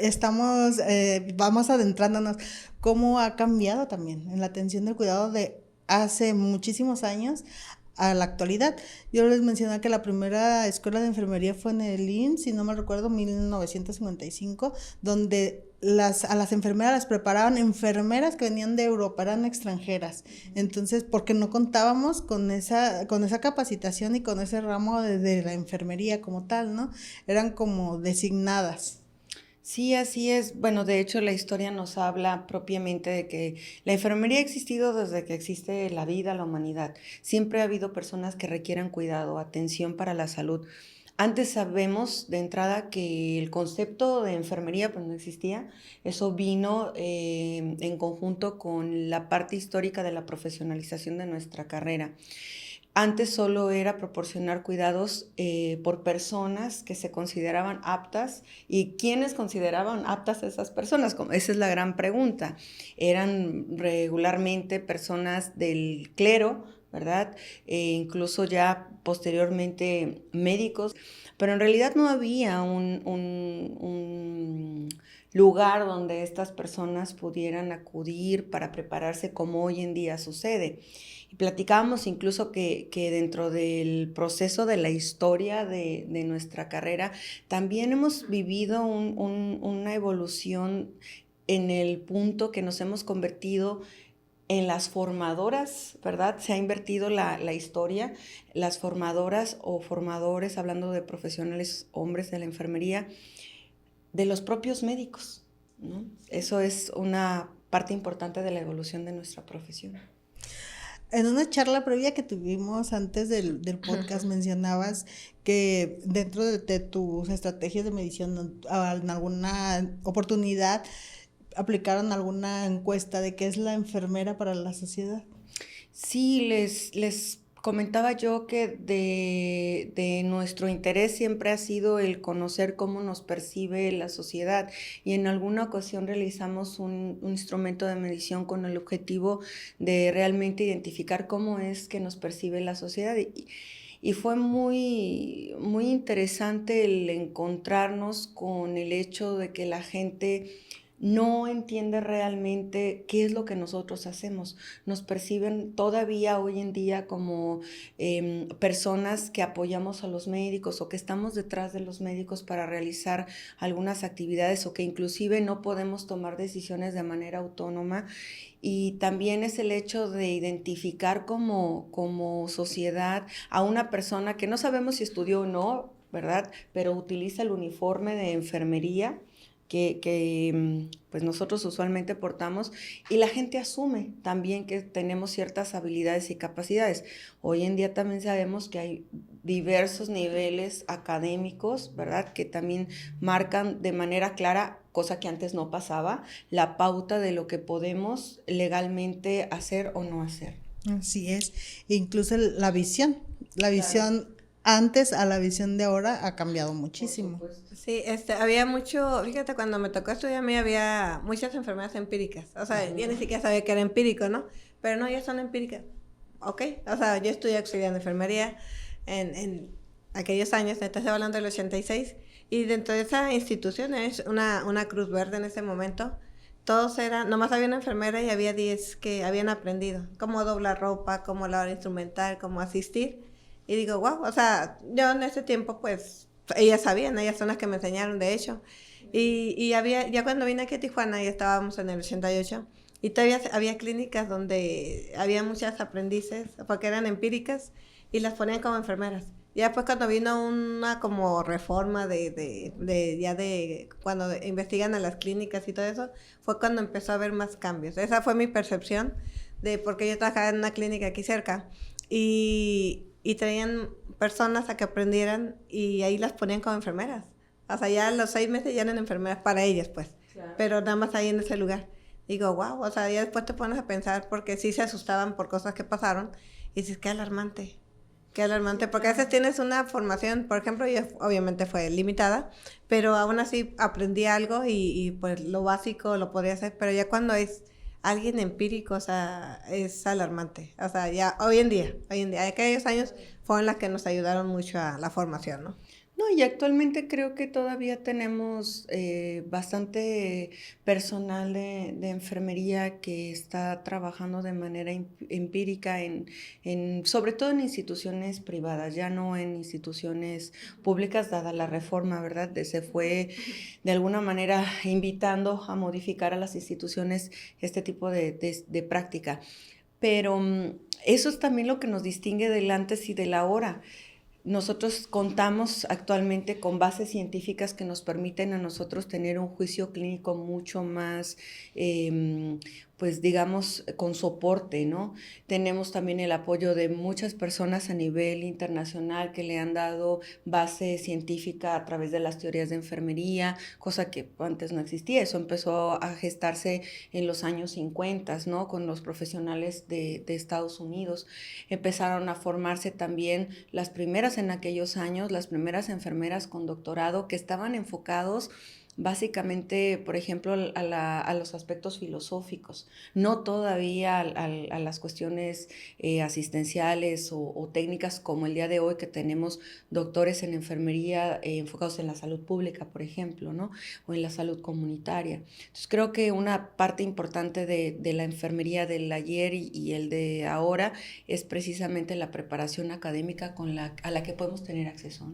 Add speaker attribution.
Speaker 1: estamos, vamos adentrándonos, cómo ha cambiado también en la atención del cuidado de hace muchísimos años a la actualidad. Yo les mencioné que la primera escuela de enfermería fue en el IMSS, si no me recuerdo, 1955, donde a las enfermeras las preparaban enfermeras que venían de Europa, eran extranjeras. Entonces, porque no contábamos con esa capacitación y con ese ramo de la enfermería como tal, ¿no? Eran como designadas.
Speaker 2: Sí, así es. Bueno, de hecho la historia nos habla propiamente de que la enfermería ha existido desde que existe la vida, la humanidad. Siempre ha habido personas que requieran cuidado, atención para la salud. Antes sabemos de entrada que el concepto de enfermería pues no existía. Eso vino en conjunto con la parte histórica de la profesionalización de nuestra carrera. Antes solo era proporcionar cuidados por personas que se consideraban aptas. ¿Y quiénes consideraban aptas a esas personas? Esa es la gran pregunta. Eran regularmente personas del clero, ¿verdad? Incluso ya posteriormente médicos, pero en realidad no había un lugar donde estas personas pudieran acudir para prepararse como hoy en día sucede. Y platicábamos incluso que dentro del proceso de la historia de nuestra carrera también hemos vivido una evolución en el punto que nos hemos convertido en las formadoras, ¿verdad? Se ha invertido la historia, las formadoras o formadores, hablando de profesionales hombres de la enfermería, de los propios médicos, ¿no? Eso es una parte importante de la evolución de nuestra profesión.
Speaker 1: En una charla previa que tuvimos antes del podcast mencionabas que dentro de tus estrategias de medición en alguna oportunidad aplicaron alguna encuesta de qué es la enfermera para la sociedad.
Speaker 2: Sí, les comentaba yo que de nuestro interés siempre ha sido el conocer cómo nos percibe la sociedad, y en alguna ocasión realizamos un instrumento de medición con el objetivo de realmente identificar cómo es que nos percibe la sociedad. Y fue muy, muy interesante el encontrarnos con el hecho de que la gente no entiende realmente qué es lo que nosotros hacemos. Nos perciben todavía hoy en día como personas que apoyamos a los médicos o que estamos detrás de los médicos para realizar algunas actividades, o que inclusive no podemos tomar decisiones de manera autónoma. Y también es el hecho de identificar como sociedad a una persona que no sabemos si estudió o no, ¿verdad? Pero utiliza el uniforme de enfermería que pues nosotros usualmente portamos, y la gente asume también que tenemos ciertas habilidades y capacidades. Hoy en día también sabemos que hay diversos niveles académicos, ¿verdad? Que también marcan de manera clara, cosa que antes no pasaba, la pauta de lo que podemos legalmente hacer o no hacer.
Speaker 1: Así es, incluso la visión, claro. Antes a la visión de ahora ha cambiado muchísimo.
Speaker 3: Sí, había mucho, fíjate, cuando me tocó estudiar a mí había muchas enfermedades empíricas, o sea, yo ni siquiera sabía que era empírico, ¿no? Pero no, ya son empíricas, ok, o sea, yo estudié auxiliar de enfermería en aquellos años, estoy hablando del 86, y dentro de esa institución es una Cruz Verde en ese momento. Todos eran, nomás había una enfermera y había 10 que habían aprendido cómo doblar ropa, cómo lavar instrumental, cómo asistir. Y digo, wow, o sea, yo en ese tiempo, pues, ellas sabían, ellas son las que me enseñaron, de hecho. Y había, ya cuando vine aquí a Tijuana, ya estábamos en el 88, y todavía había clínicas donde había muchas aprendices, porque eran empíricas, y las ponían como enfermeras. Ya después cuando vino una como reforma ya de cuando investigan a las clínicas y todo eso, fue cuando empezó a haber más cambios. Esa fue mi percepción de porque yo trabajaba en una clínica aquí cerca y traían personas a que aprendieran y ahí las ponían como enfermeras. O sea, ya a los 6 meses ya eran enfermeras para ellas, pues. Claro. Pero nada más ahí en ese lugar. Digo, wow, o sea, ya después te pones a pensar porque sí se asustaban por cosas que pasaron y dices, qué alarmante. Qué alarmante, porque a veces tienes una formación, por ejemplo, yo obviamente fue limitada, pero aún así aprendí algo y pues lo básico lo podía hacer, pero ya cuando es alguien empírico, o sea, es alarmante. O sea, ya hoy en día, aquellos años fueron las que nos ayudaron mucho a la formación, ¿no?
Speaker 2: No, y actualmente creo que todavía tenemos bastante personal de enfermería que está trabajando de manera empírica sobre todo en instituciones privadas, ya no en instituciones públicas, dada la reforma, ¿verdad? Se fue de alguna manera invitando a modificar a las instituciones este tipo de práctica. Pero eso es también lo que nos distingue del antes y del ahora. Nosotros contamos actualmente con bases científicas que nos permiten a nosotros tener un juicio clínico mucho más, pues digamos, con soporte, ¿no? Tenemos también el apoyo de muchas personas a nivel internacional que le han dado base científica a través de las teorías de enfermería, cosa que antes no existía. Eso empezó a gestarse en los años 50, ¿no? Con los profesionales de Estados Unidos. Empezaron a formarse también las primeras en aquellos años, las primeras enfermeras con doctorado que estaban enfocados básicamente, por ejemplo, a los aspectos filosóficos, no todavía a las cuestiones asistenciales o técnicas como el día de hoy que tenemos doctores en enfermería enfocados en la salud pública, por ejemplo, ¿no? O en la salud comunitaria. Entonces creo que una parte importante de la enfermería del ayer y el de ahora es precisamente la preparación académica a la que podemos tener acceso, ¿no?